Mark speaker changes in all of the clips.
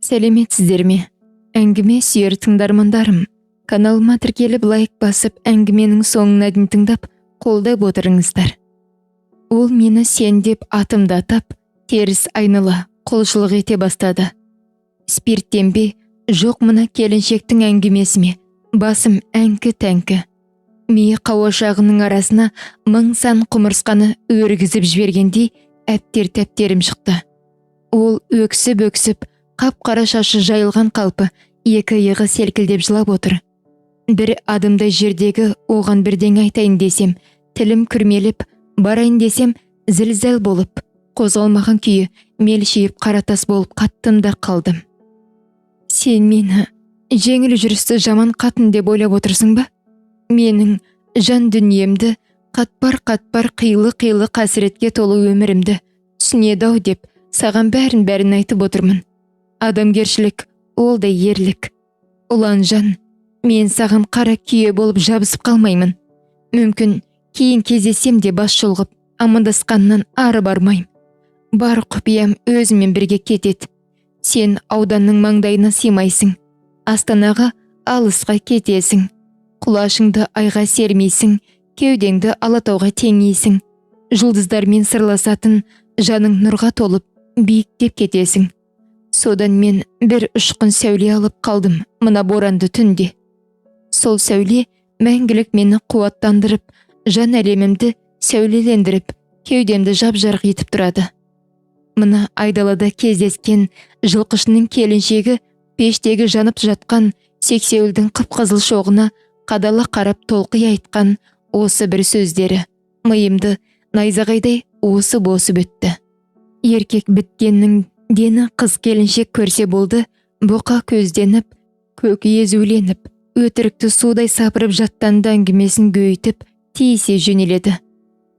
Speaker 1: Сәлеметсіздер ме? Әңгіме сүйер тыңдармандарым. Каналыма тіркеліп лайк басып, әңгіменің соңына дейін тыңдап, қолдап отырыңыздар. Ол мені сен деп атымды атап, теріс айнала құлшылық ете бастады. Спирттен бе, жоқ мына келіншектің әңгімесі ме? Басым әңкі-тәңкі. Миы қауашағының арасына мың сан құмырсқаны өргізіп жібергендей әптер-тәптерім шықты. Ол өксіп-өксіп, қап-қара шашы жайылған қалпы, екі иығы селкілдеп жылап отыр. Бір адымдай жердегі оған бірдеңе айтайын десем, тілім күрмеліп, барайын десем, зіл-зәл болып, қозғалмаған күйі мелшиіп қаратас болып қаттым да қалдым. Сен мені жеңіл жүрісті жаман қатын деп ойлап отырсың ба? Менің жан дүниемді, қатпар-қатпар қилы-қилы қасіретке толы өмірімді түсінеді-ау деп, саған бәрін айтып отырмын. Адамгершілік, ол да ерлік. Ұлан жан, мен саған қара күйе болып жабысып қалмаймын. Мүмкін, кейін кездесем де бас шұлғып, амандасқаннан ары бармайым. Бар құпиям өзімен бірге кетет. Сен ауданның маңдайына сыймайсың. Астанаға алысқа кетесің. Құлашыңды айға сермейсің, кеудеңді алатауға теңейсің. Жұлдыздармен сырласатын, жаның нұрға толып, биіктеп кетесің. Содан мен бір ұшқын сәуле алып қалдым мына боранды түнде. Сол сәуле мәңгілік мені қуаттандырып, жан әлемімді сәулелендіріп, кеудемді жап-жарық етіп тұрады. Мына айдалада кездескен жылқышының келіншегі пештегі жанып жатқан сексеуілдің қып-қызыл шоғына қадала қарап толқи айтқан осы бір сөздері миымды найзағайдай осып өтті. Еркек біткеннің дені қыз келіншек көрсе болды, бұқа көзденіп, көк езуленіп, өтірікті судай сапырып жаттанды әңгімесін гөйтіп, тиісе жөнеледі.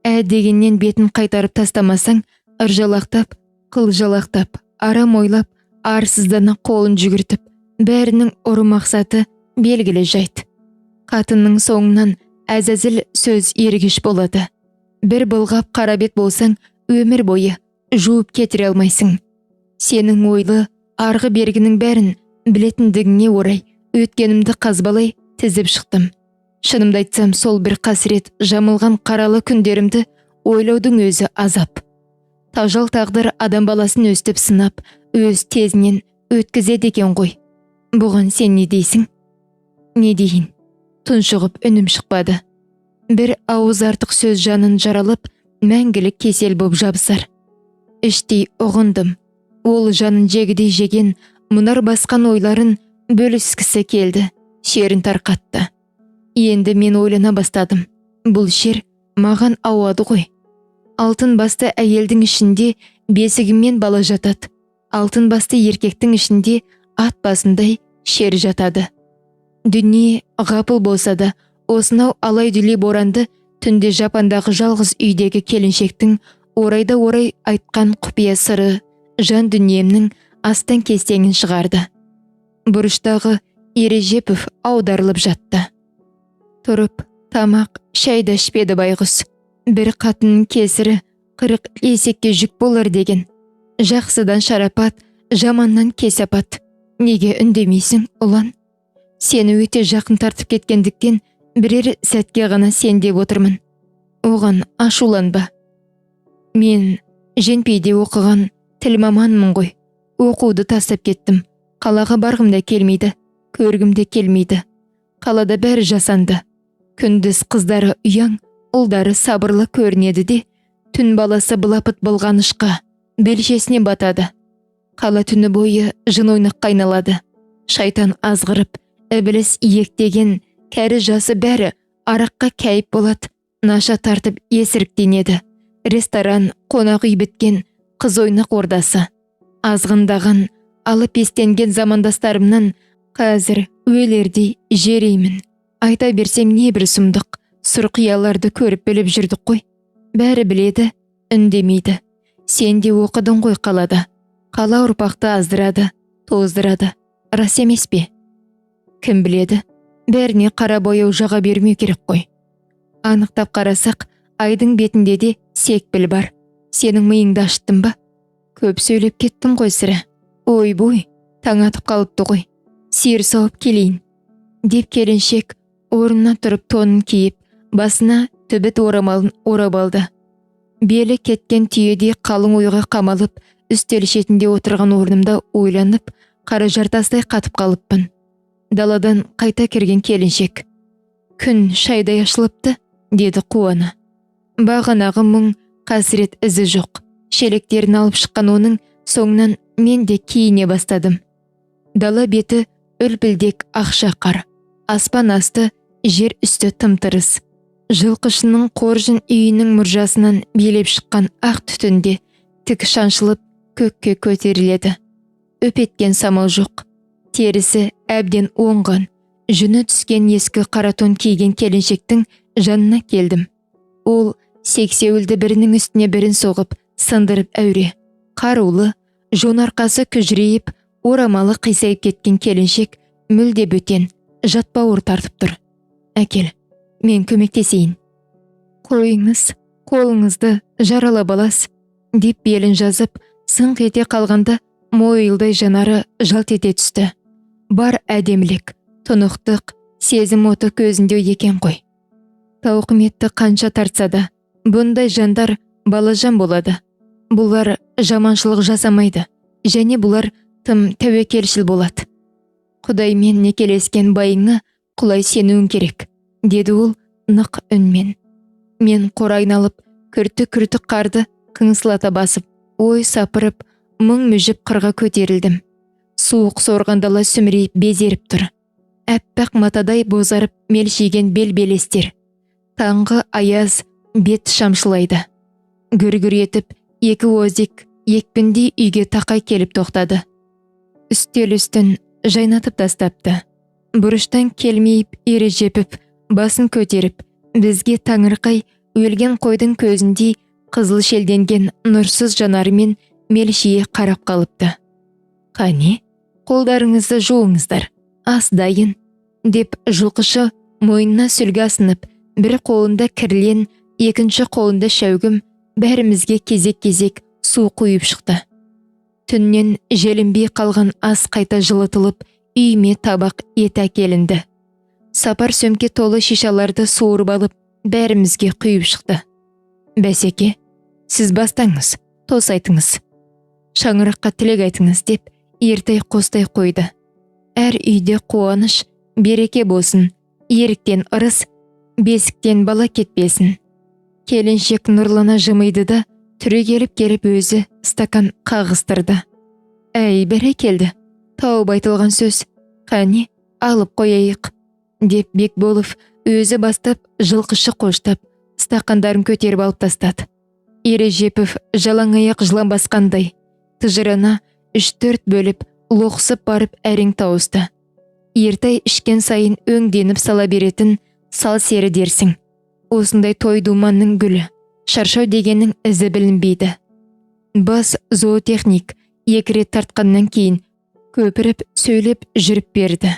Speaker 1: Дегеннен бетін қайтарып тастамасаң, ыржалақтап, қылжалақтап, арам ойлап, арсыздана қолын жүгіртіп, бәрінің ұры мақсаты белгілі жайт. Қатынның соңынан әзәзіл сөз ергіш болады. Бір былғап қарабет болсаң, өмір бойы жуып кетіре алмайсың. Сенің ойлы, арғы бергінің бәрін білетіндігіңе орай өткенімді қазбалай тізіп шықтым. Шынымды айтсам, сол бір қасірет жамылған қаралы күндерімді ойлаудың өзі азап. Тажал тағдыр адам баласын өстіп сынап, өз тезінен өткізеді екен ғой. Бұған сен не дейсің? Не дейін? Тұншығып үнім шықпады. Бір ауыз артық сөз жанын жаралып, мәңгілік кесел боп жабысар. Іштей ұғындым. Ол жанын жегідей жеген, мұнар басқан ойларын бөліскісі келді, шерін тарқатты. Енді мен ойлана бастадым. Бұл шер маған ауады ғой. Алтын басты әйелдің ішінде бесігімен бала жатады. Алтын басты еркектің ішінде ат басындай шер жатады. Дүние ғапыл болса да, осынау алай-дүлей боранды түнде Жапандағы жалғыз үйдегі келіншектің орайда орай айтқан құпия сыры жан дүниемнің астан кестеңін шығарды. Бұрыштағы Ережепов аударылып жатты. Тұрып, тамақ, шайды ішпеді байғұс. Бір қатынның кесірі 40 есекке жүк болар деген. Жақсыдан шарапат, жаманнан кесапат. Неге үндемейсің, ұлан? Сені өте жақын тартып кеткендіктен бірер сәтке ғана сен деп отырмын. Оған ашуланба. Мен Женпейде оқыған тіл маманмын ғой. Оқуды тастап кеттім. Қалаға барғым да келмейді, көргім де келмейді. Қалада бәрі жасанды. Күндіз қыздары ұяң, ұлдары сабырлы көрінеді де, түн баласы былапыт былғанышқа, белшесіне батады. Қала түні бойы жын ойнақ қайналады. Шайтан азғырып, ібіліс иектеген, кәрі жасы бәрі араққа кәйіп болады, наша тартып есіріктенеді. Ресторан, қонақ үй біткен, қыз ойнақ ордасы. Азғындаған, алып естенген замандастарымнан қазір өлердей жереймін. Айта берсем не бір сұмдық, сұрқияларды көріп біліп жүрдік қой. Бәрі біледі, үндемейді. Сен де оқыдың ғой қалада. Қала ұрпақты аздырады, тоздырады. Рас емес пе? Кім біледі? Бәріне қара бояу жаға бермеу керек қой. Анықтап қарасақ, айдың бетінде де секпіл бар. Сенің миыңды ашыттым ба? Көп сөйлеп кеттім ғой сірә. Ой-бой, таң атып қалыпты ғой. Сиыр сауып келейін. Деп келіншек орнына тұрып тонын киіп, басына түбіт орамалын орап алды. Белі кеткен түйедей қалың ойға қамалып, үстел шетінде отырған орнымда ойланып, қара жартастай қатып қалыппын. Даладан қайта кірген келіншек: «Күн шайдай ашылыпты», деді қуана. Бағанағы мұң, қасірет ізі жоқ. Шелектерін алып шыққан оның соңынан мен де киіне бастадым. Дала беті үлпілдек ақша қар. Аспан асты, жер үсті тым-тырыс. Жылқышының қоржын үйінің мұржасынан билеп шыққан ақ түтінде тік шаншылып көкке көтеріледі. Өпеткен самал жоқ. Терісі әбден оңған, жүні түскен ескі қаратон киген келіншектің жанына келдім. Ол сексеуілді бірінің үстіне бірін соғып, сындырып әуре. Қарулы, жонарқасы күжірейіп, орамалы қисайып кеткен келіншек мүлде бөтен, жатпауыр тартып тұр. «Әкел, мен көмектесейін». «Қойыңыз, қолыңызды жаралап алас», деп белін жазып, сыңқ ете қалғанда мойылдай жанары жалт ете түсті. Бар әдемілік, тұнықтық, сезім оты көзінде екен ғой. Тауқыметті қанша тартса да, бұндай жандар балажан болады. Бұлар жаманшылық жасамайды, және бұлар тым тәуекелшіл болады. «Құдаймен некелескен байыңа құлай сенуің керек», деді ол нық үнмен. Мен қора айналып, күрті қарды қыңсылата басып, ой сапырып, мұң мүжіп қырға көтерілдім. Суық сорған дала сүмірейіп безеріп тұр. Әппақ матадай бозарып мелшиген бел-белестер. Таңғы аяз бет шамшылайды. Гүр-гүр етіп, екі озик екпіндей үйге тақай келіп тоқтады. Үстел үстін жайнатып тастапты. Бұрыштан келмейіп, ері жепіп, басын көтеріп, бізге таңырқай өлген қойдың көзіндей қызыл шелденген нұрсыз жанарымен мелшие қарап қалыпты. «Қане, қолдарыңызды жуыңыздар, ас дайын», деп жылқышы мойнына сүлгі асынып, бір қолында кірлен, екінші қолында шәугім, бәрімізге кезек-кезек су құйып шықты. Түннен желінбей қалған ас қайта жылытылып, үйме табақ ет әкелінді. Сапар сөмке толы шишаларды суырып алып, бәрімізге құйып шықты. «Бәсеке, сіз бастаңыз, тос айтыңыз. Шаңыраққа тілек айтыңыз», деп ертай қостай қойды. Әр үйде қуаныш, береке болсын, еріктен ырыс, бесіктен бала кетпесін. Келіншек нұрлана жымиды да, түрегеліп келіп өзі стакан қағыстырды. «Әй, бәрекелді, тауып айтылған сөз. Қане, алып қояйық», деп Бекболов өзі бастап, жылқышы қоштап, стақандарын көтеріп алып тастады. Ережепов жалаң аяқ жылан басқандай, тыжырына 3-4 бөліп, лоқсып барып әрең тауысты. Ертай ішкен сайын өңденіп сала беретін сал сері дерсің. Осындай той думанның гүлі, шаршау дегеннің ізі білінбейді. Бас зоотехник екі рет тартқаннан кейін көпіріп сөйлеп жүріп берді.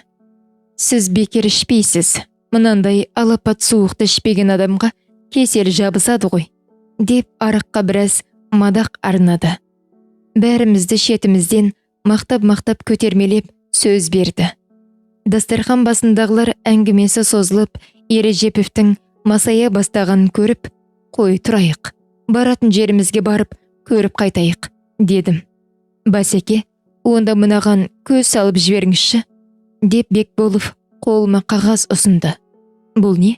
Speaker 1: «Сіз бекер ішпейсіз, мынандай алапат суықты ішпеген адамға кесел жабысады ғой», деп араққа біраз мадақ арнады. Бәрімізді шетімізден мақтап көтермелеп сөз берді. Дастархан басындағылар әңгімесі созылып, Ережеповтің масая бастағанын көріп, «Қой тұрайық, баратын жерімізге барып көріп қайтайық», дедім. «Басеке, онда мынаған көз салып жіберіңізші», деп Бекболов қолыма қағаз ұсынды. «Бұл не?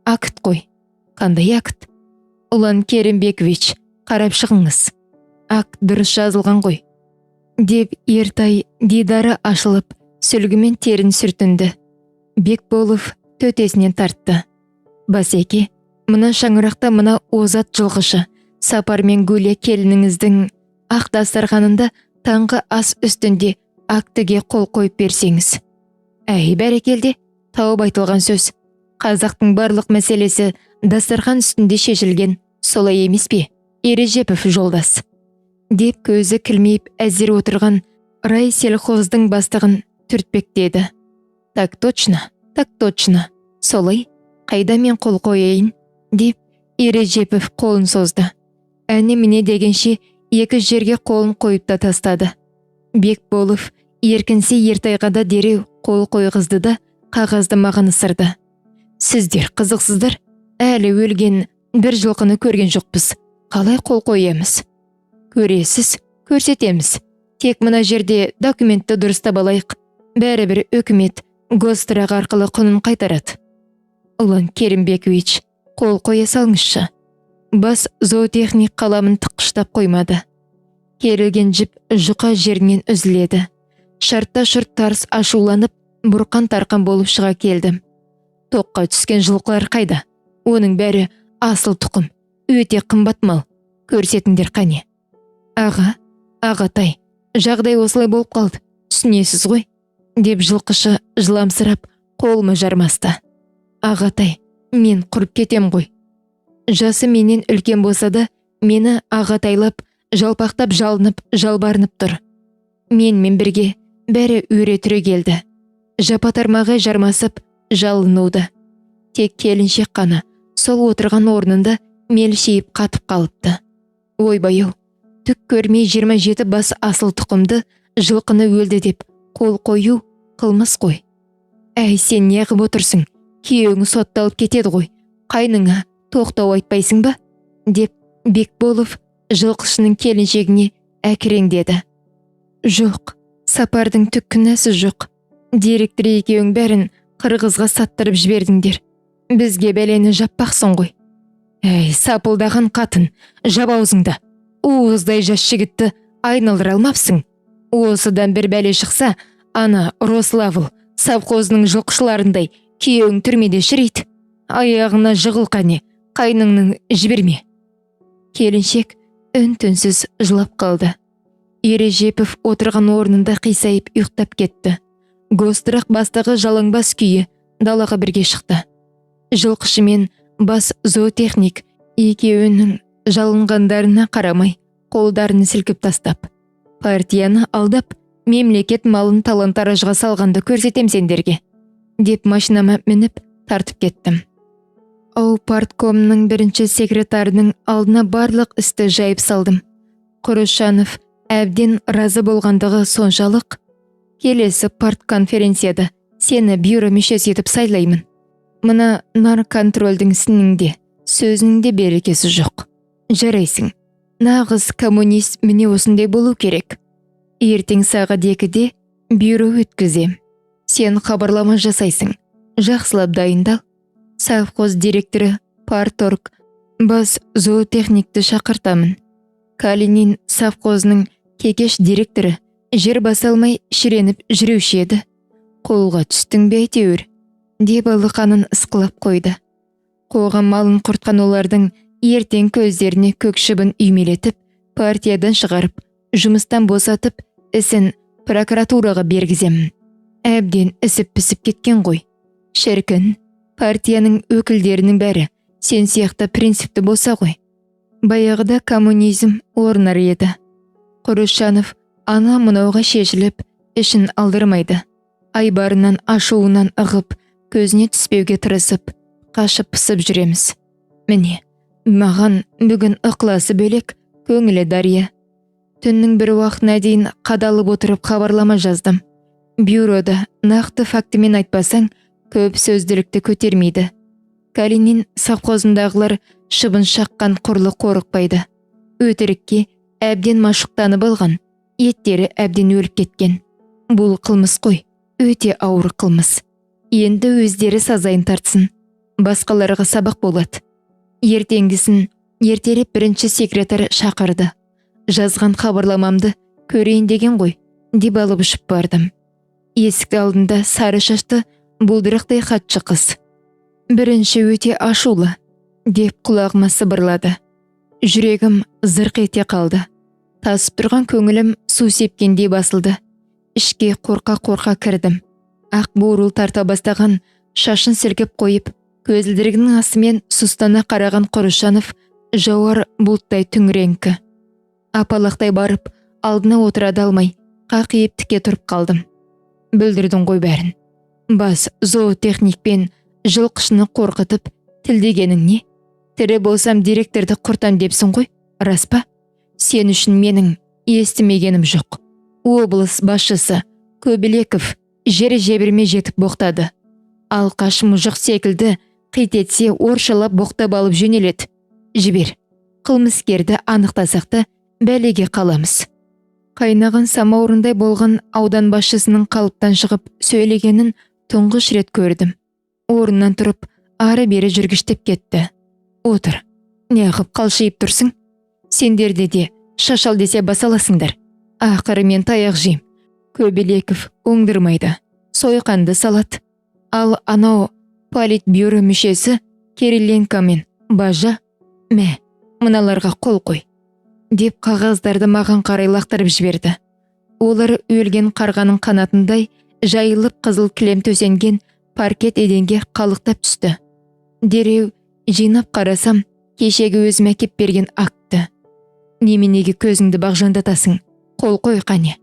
Speaker 1: Акт қой». «Қандай акт?» «Ұлан Керімбекович, қарап шығыңыз. Акт дұрыс жазылған ғой», деп Ертай дидары ашылып, сүлгімен терін сүртінді. Бекболов төтесінен тартты. «Басеке, мына шаңырақта мына озат жылқышы, Сапармен Гүлия келініңіздің ақ дастарханында таңғы ас үстінде актіге қол қойып берсеңіз». «Әй, бәрекелде, тауып айтылған сөз. Қазақтың барлық мәселесі дастархан үстінде шешілген, солай емес пе, Ережепов жолдас?» деп көзі кілмейіп әзір отырған рай сельхоздың бастығын түртпектеді. Так точно, солай, қайда мен қол қояйын?» деп Ережепов қолын созды. Әне міне дегенше екі жерге қолын қойып та тастады. Бекболов Еркінсе ертайға да дереу қол қойғызды да қағазды маған ысырды. Сіздер қызықсыздар, әлі өлген бір жылқыны көрген жоқпыз. Қалай қол қоямыз? Көресіз, көрсетеміз. Тек мына жерде документті дұрыстап алайық. Бәрібір үкімет Гострах арқылы құнын қайтарады. Ұлан Керімбекович, қол қоя салыңызшы. Бас зоотехник қаламын тыққыштап қоймады. Керілген жіп жұқа жерінен үзіледі. Шартта шұрт тарс ашуланып, бұрқан тарқан болып шыға келдім. Тоққа түскен жылқылар қайда? Оның бәрі асыл тұқым, өте қымбат мал. Көрсетіңдер қане. Ағатай, жағдай осылай болып қалды. Түсінесіз ғой? Деп жылқышы жыламсырап қолыма жармасты. Ағатай, мен құрып кетем ғой. Жасы менен үлкен болса да, мені ағатайлап, жалпақтап жалынып, жалбарынып тұр. Менмен бірге бәрі өре түрі келді. Жапатармаға жармасып, жалынуды. Тек келіншек қана сол отырған орнында мелшейіп қатып қалыпты. Ойбай-ау, түк көрмей 27 бас асыл тұқымды жылқыны өлді деп қол қою қылмыс қой. Әй, сен не қып отырсың? Күйеуің сотталып кетеді ғой. Қайныңа тоқтау айтпайсың ба? Деп Бекболов жылқышының келіншегіне әкіреңдеді. Жоқ, Сапардың түк күнәсі жоқ. Директор екеуің бәрін қырғызға саттырып жібердіңдер. Бізге бәлені жаппақсың ғой. Әй, сапылдаған қатын, жап аузыңды. Уыздай жас жігітті айналдыра алмапсың. Осыдан бір бәле шықса, ана Рославл совхозының жылқышыларындай күйеуің түрмеде шірейді. Аяғына жығыл қане, қайныңның жіберме. Келіншек үн-түнсіз жылап қалды. Ережепов отырған орнында қисайып ұйықтап кетті. Гострах бастығы жалаңбас күйі далаға бірге шықты. Жылқышы мен бас зоотехник екеуінің жалынғандарына қарамай, қолдарын сілкіп тастап, партияны алдап, мемлекет малын талан-таражға салғанды көрсетем сендерге, деп машинама мініп тартып кеттім. Парткомның бірінші секретарының алдына барлық істі жайып салдым. Құрышанов әбден разы болғандығы соншалық, келесі партконференцияда сені бюро мүшесі етіп сайлаймын. Мына нарконтрольдің ісінің сөзінің де берекесі жоқ. Жарайсың. Нағыз коммунист міне осындай болу керек. Ертең сағат 2-де бюро өткізем. Сен хабарлама жасайсың. Жақсылап дайындал. Совхоз директоры парторг бас зоотехникті шақыртамын. Калинин совхозының кекеш директоры жер баса алмай шіреніп жүруші еді. Қолға түстің бе әйтеуір, деп алақанын ысқылап қойды. Қоғам малын құртқан олардың ертең көздеріне көк шыбын үймелетіп, партиядан шығарып, жұмыстан босатып, ісін прокуратураға бергіземін. Әбден ісіп-пісіп кеткен ғой. Шіркін, партияның өкілдерінің бәрі сен сияқты принципті болса ғой. Баяғыда коммунизм орнар еді. Құрышанов ана мұнауға шешіліп, ішін алдырмайды. Айбарынан ашуынан ығып, көзіне түспеуге тырысып, қашып пысып жүреміз. Міне, маған бүгін ықыласы бөлек, көңілі дария. Түннің бір уақытына дейін қадалып отырып хабарлама жаздым. Бюрода нақты фактімен айтпасаң, көп сөзділікті көтермейді. Калинин совхозындағылар шыбын шаққан құрлы қорықпайды. Өтірікке әбден машықтанып алған, еттері әбден өліп кеткен. Бұл қылмыс қой, өте ауыр қылмыс. Енді өздері сазайын тартсын. Басқаларға сабақ болады. Ертеңгісін ертереп бірінші секретар шақырды. Жазған хабарламамды көрейін деген ғой, деп алып ұшып бардым. Есікті алдында сары шашты бұлдырықтай хатшы қыз. Бірінші өте ашулы, деп құлағыма сыбырлады. Жүрегім зырқ ете қалды. Тасып тұрған көңілім су сепкендей басылды. Ішке қорқа-қорқа кірдім. Ақ бурыл тарта бастаған шашын сілкіп қойып, көзілдірігінің астымен сұстана қараған Құрышанов жауар бұлттай түңіреңкі. Апалақтай барып, алдына отырады алмай, қақиып тіке тұрып қалдым. Бүлдірдің ғой бәрін. Бас зоотехникпен жылқышыны қорқытып, тілдегенің не? Тірі болсам директорды құртам депсің ғой, рас па? Сен үшін менің естімегенім жоқ. Облыс басшысы Көбелеков жер жебірме жетіп боқтады. Алқаш мұжық секілді қит етсе оршалап боқтап алып жөнеледі. Жібер, қылмыскерді анықтасақты бәлеге қаламыз. Қайнаған самаурындай болған аудан басшысының қалыптан шығып сөйлегенін тұңғыш рет көрдім. Орнынан тұрып, ары-бері жүргіштеп кетті. Отыр, неғып қалшиып тұрсың? Сендерде де шашал десе басаласыңдар. Ақыры мен таяқ жейм. Көбелеков оңдырмайды, сойқанды салат. Ал анау политбюро мүшесі Кириленко мен Бажа, мә, мыналарға қол қой, деп қағаздарды маған қарай лақтырып жіберді. Олар өлген қарғаның қанатындай жайылып қызыл кілем төсенген паркет еденге қалықтап түсті. Дереу жинап қарасам, кешегі өзіме әкеп берген актты. Неменеге көзіңді бағжандатасың? Қол қой қане.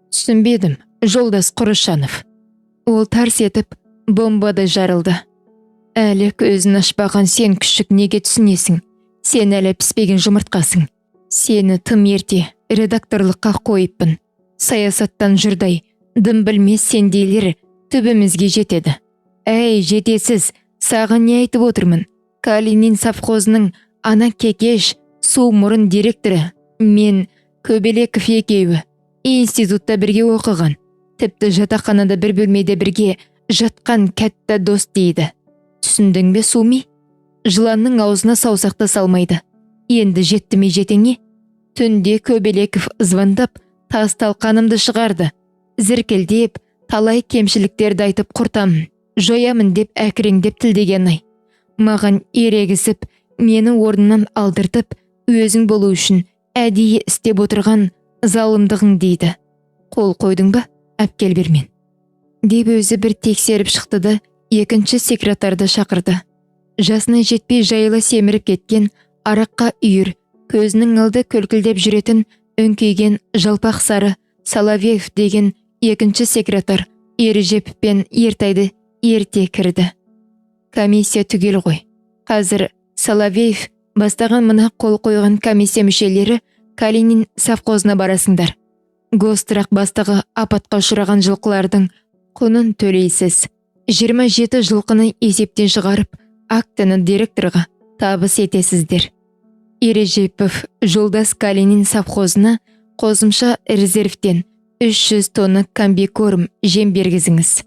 Speaker 1: Түсінбедім, жолдас Құрышанов. Ол тарс етіп, бомбада жарылды. Әлі көзін ашпаған сен күшік неге түсінесің? Сен әлі піспеген жұмыртқасың. Сені тым ерте редакторлыққа қойыппын. Саясаттан жұрдай, дым білмес сендейлер түбімізге жетеді. Әй, жетесіз, саған не айтып отырмын? Калинин совхозының ана кекеш, су мұрын директоры, мен Көбелеков екеуі. Институтта бірге оқыған. Тіпті жатақханада бір бөлмеде бірге жатқан кәтті дос дейді. Түсіндің бе, Суми? Жыланның аузына саусақты салмайды. Енді жетті ме жетеңе? Түнде Көбелеков звондап, тас талқанымды шығарды. Зіркілдеп, талай кемшіліктерді айтып құртамын, жоямын деп әкіреңдеп тілдеген-ай. Маған ерегісіп, мені орнынан алдыртып, өзің болу үшін әдейі істеп отырған залымдығың дейді. Қол қойдың ба? Әпкел бермен. Деп өзі бір тексеріп шықты да, екінші секретарды шақырды. Жасына жетпей жайыла семіріп кеткен, араққа үйір, көзінің алды көлкілдеп жүретін, өңкейген жалпақ сары Соловьев деген екінші секретар Ережепов пен Ертайды ерте кірді. Комиссия түгел ғой. Қазір Соловьев бастаған мына қол қойған комиссия мүшелері Калинин совхозына барасыңдар. Гостырақ бастығы апатқа ұшыраған жылқылардың құнын төлейсіз. 27 жылқыны есептен шығарып, актыны директорға табыс етесіздер. Ережепов жолдас Калинин совхозына қосымша резервтен 300 тонна комбикорм жем бергізіңіз.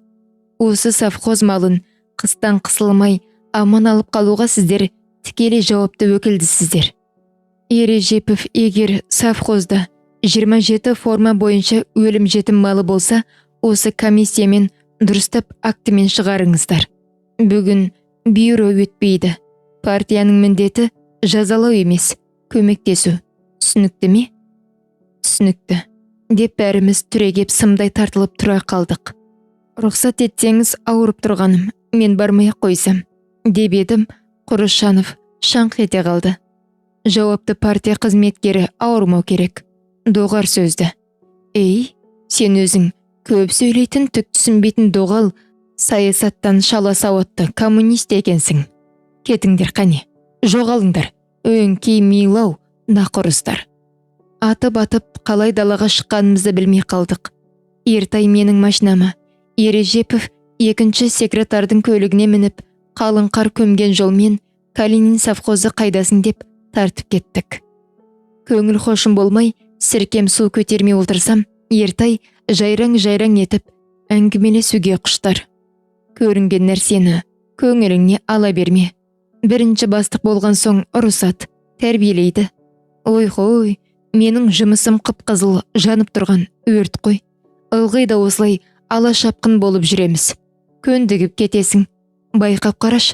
Speaker 1: Осы совхоз малын қыстан қысылмай аман алып қалуға сіздер тікелей жауапты өкілдісіздер. Ережепов егер совхозда 27 форма бойынша өлім жетім малы болса, осы комиссиямен дұрыстап актімен шығарыңыздар. Бүгін бюро өтпейді. Партияның міндеті жазалау емес, көмектесу. Түсінікті ме? Түсінікті. Деп бәріміз түрегеп сымдай тартылып тұра қалдық. Рұқсат етсеңіз, ауырып тұрғаным, мен бармай қойсам, деп едім. Құрышанов шаңқ ете қалды. Жауапты партия қызметкері ауырмау керек. Доғар сөзді. Ей, сен өзің көп сөйлейтін, түк түсінбейтін доғал, саясаттан шала сауатты коммунист екенсің. Кетіңдер қане, жоғалыңдар, өңкей милау, нақұрыстар. Атып-атып қалай далаға шыққанымызды білмей қалдық. Ертай менің машинама, Ережепов екінші секретардың көлігіне мініп, қалың қар көмген жолмен Калинин совхозы қайдасын деп тартып кеттік. Көңіл хошым болмай, сіркем су көтермей отырсам, Ертай жайраң-жайраң етіп әңгімелесуге құштар. Көрінген нәрсені көңіліңе ала берме. Бірінші бастық болған соң ұрысат, тәрбиелейді. Ой-хой, менің жұмысым қып-қызыл жанып тұрған өрт қой. Ылғи да осылай ала шапқын болып жүреміз. Көндігіп кетесің. Байқап қараш,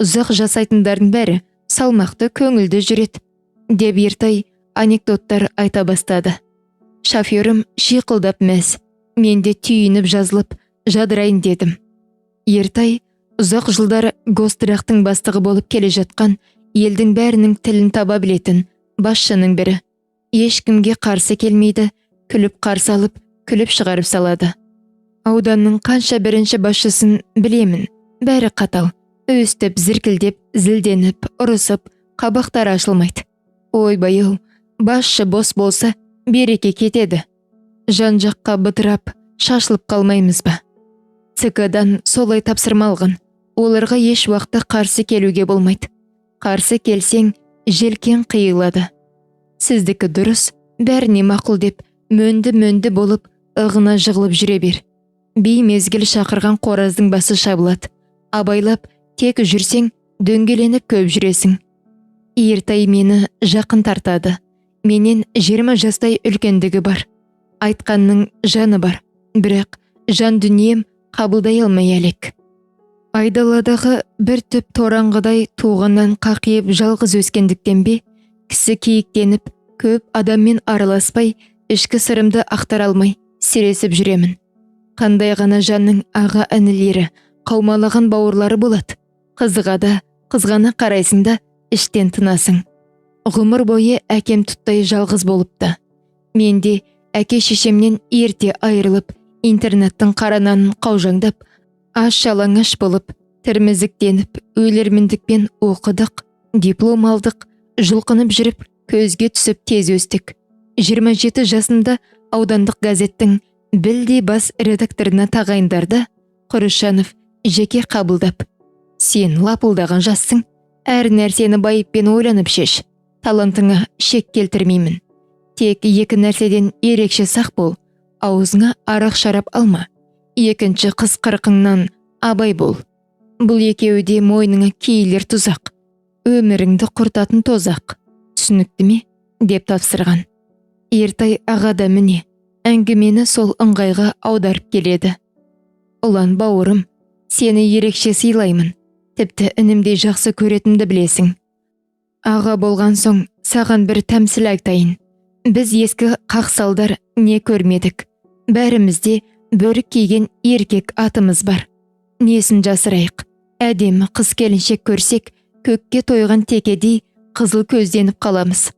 Speaker 1: ұзақ жасайтындардың бәрі салмақты көңілді жүрет, деп Ертай анекдоттар айта бастады. Шоферім шиқылдап мәз, мен де түйініп жазылып, жадырайын дедім. Ертай ұзақ жылдар Гостырақтың бастығы болып келе жатқан, елдің бәрінің тілін таба білетін басшының бірі. Ешкімге қарсы келмейді, күліп қарсы алып, күліп шығарып салады. Ауданның қанша бірінші басшысын білемін, бәрі қатал, өстіп, зіркілдеп, зілденіп, ұрысып, қабақтары ашылмайды. Ой байыл, басшы бос болса, береке кетеді. Жан-жаққа бытырап, шашылып қалмаймыз ба? ЦК-дан солай тапсырма алған. Оларға еш уақытта қарсы келуге болмайды. Қарсы келсең, желкен қиылады. Сіздікі дұрыс, бәріне мақұл деп, мөнді болып, ығына жығылып жүре бер. Бей мезгіл шақырған қораздың басы шабылады. Абайлап, тек жүрсең, дөңгеленіп көп жүресің. Ертай мені жақын тартады. Менен 20 жастай үлкендігі бар. Айтқанның жаны бар. Бірақ жан дүнием қабылдай алмай әлек. Айдаладағы бір түп тораңғыдай туғаннан қақиып жалғыз өскендіктен бе, кісі киіктеніп, көп адаммен араласпай, ішкі сырымды ақтара алмай, сіресіп жүремін. Қандай ғана жанның аға інілері, қаумалаған бауырлары болады. Қызығада, қызғана қарайсың да, іштен тынасың. Ғұмыр бойы әкем тұттай жалғыз болыпты. Менде әке шешемнен ерте айырылып, интернаттың қарананын қаужаңдап, аш жалаңаш болып, тірмізіктеніп, өлерміндікпен оқыдық, диплом алдық, жұлқынып жүріп, көзге түсіп тез өстік. 27 жасында аудандық газеттің білдей бас редакторына тағайындарды Құрышанов жеке қабылдап. Сен лапылдаған жассың, әр нәрсені байыппен ойланып шеш. Талантыңа шек келтірмеймін. Тек екі нәрседен ерекше сақ бол. Аузыңа арақ шарап алма. Екінші қыз қырқыңнан абай бол. Бұл екеуі де мойныңа киілер тұзақ. Өміріңді құртатын тозақ. Түсінікті ме? Деп тапсырған. Ертай аға да міне, әңгімені сол ыңғайға аударып келеді. Ұлан бауырым, сені ерекше сыйлаймын. Тіпті інімдей жақсы көретінді білесің. Аға болған соң, саған бір тәмсіл айтайын. Біз ескі қақсалдар не көрмедік. Бәрімізде бөрік киген еркек атымыз бар. Несін жасырайық? Әдемі қыз келіншек көрсек, көкке тойған текедей қызыл көзденіп қаламыз.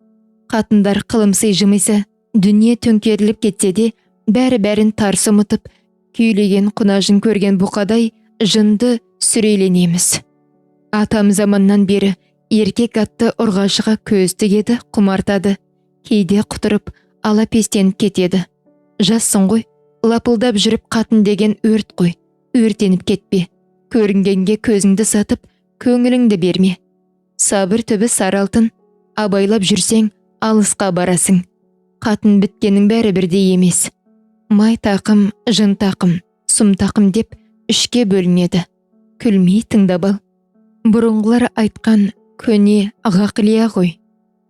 Speaker 1: Қатындар қылымсый жымайса, дүние төңкеріліп кетсе де, бәрі-бәрін тарс ұмытып, күйлеген құнажын көрген бұқадай жынды сүрейленеміз. Атам заманнан бері еркек атты ұрғашыға көз тігеді, құмартады. Кейде құтырып, ала пестеніп кетеді. Жассың ғой, лапылдап жүріп қатын деген өрт қой. Өртеніп кетпе. Көрінгенге көзіңді сатып, көңіліңді берме. Сабыр түбі сары алтын, абайлап жүрсең, алысқа барасың. Қатын біткенің бәрі бірдей емес. Май тақым, жын тақым, сұм тақым деп үшке бөлінеді. Күлмей тыңдап ал. Бұрынғылар айтқан көне ғақлия ғой.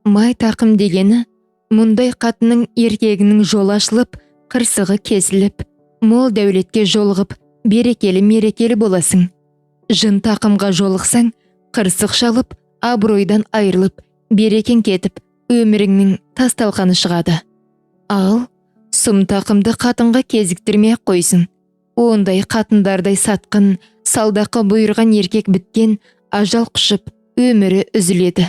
Speaker 1: Май тақым дегені, мұндай қатының еркегінің жол ашылып, қырсығы кесіліп, мол дәулетке жолығып, берекелі-мерекелі боласың. Жын тақымға жолықсаң, қырсық шалып, абыройдан айырылып, берекең кетіп, өміріңнің тасталқаны шығады. Ал, сұм тақымды қатынға кезіктірмей қойсын. Ондай қатындардай сатқын, салдақы бұйырған еркек біткен, ажал құшып, өмірі үзіледі.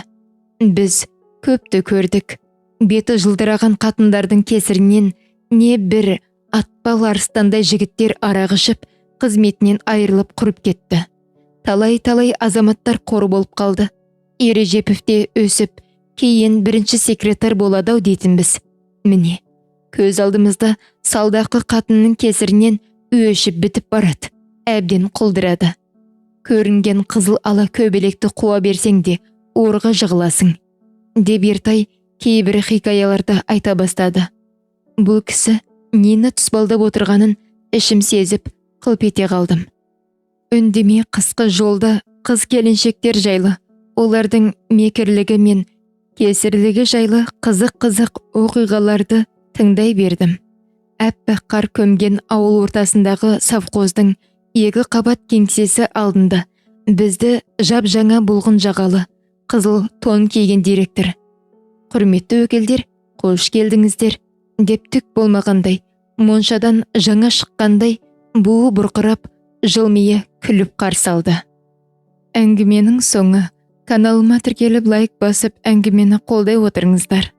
Speaker 1: Біз көпті көрдік. Беті жылдыраған қатындардың кесірінен не бір атпал арыстандай жігіттер арақ ішіп, қызметінен айырылып құрып кетті. Талай-талай азаматтар қор болып қалды. Ережеповте өсіп, кейін бірінші секретар болады-ау дейтінбіз. Міне, көз алдымызда салдақы қатынның кесірінен өшіп бітіп барады, әбден құлдырады. Көрінген қызыл ала көбелекті қуа берсең де, орға жығыласың. Деп Ертай кейбір хикаяларда айта бастады. Бұл кісі нені тұспалдап отырғанын ішім сезіп, қылп ете қалдым. Үндеме қысқы жолда қыз келіншектер жайлы, олардың мекірлігі мен кесірлігі жайлы қызық-қызық оқиғаларды тыңдай бердім. Әппақ қар көмген ауыл ортасындағы совхоздың егі қабат кеңсесі алдында бізді жап жаңа бұлғын жағалы, қызыл тон киген директор. Құрметті өкілдер, қош келдіңіздер, деп түк болмағандай, моншадан жаңа шыққандай, буы бұрқырап, жылмия күліп қарсы алды. Әңгіменің соңы. Каналыма тіркеліп лайк басып әңгімені қолдай отырыңыздар.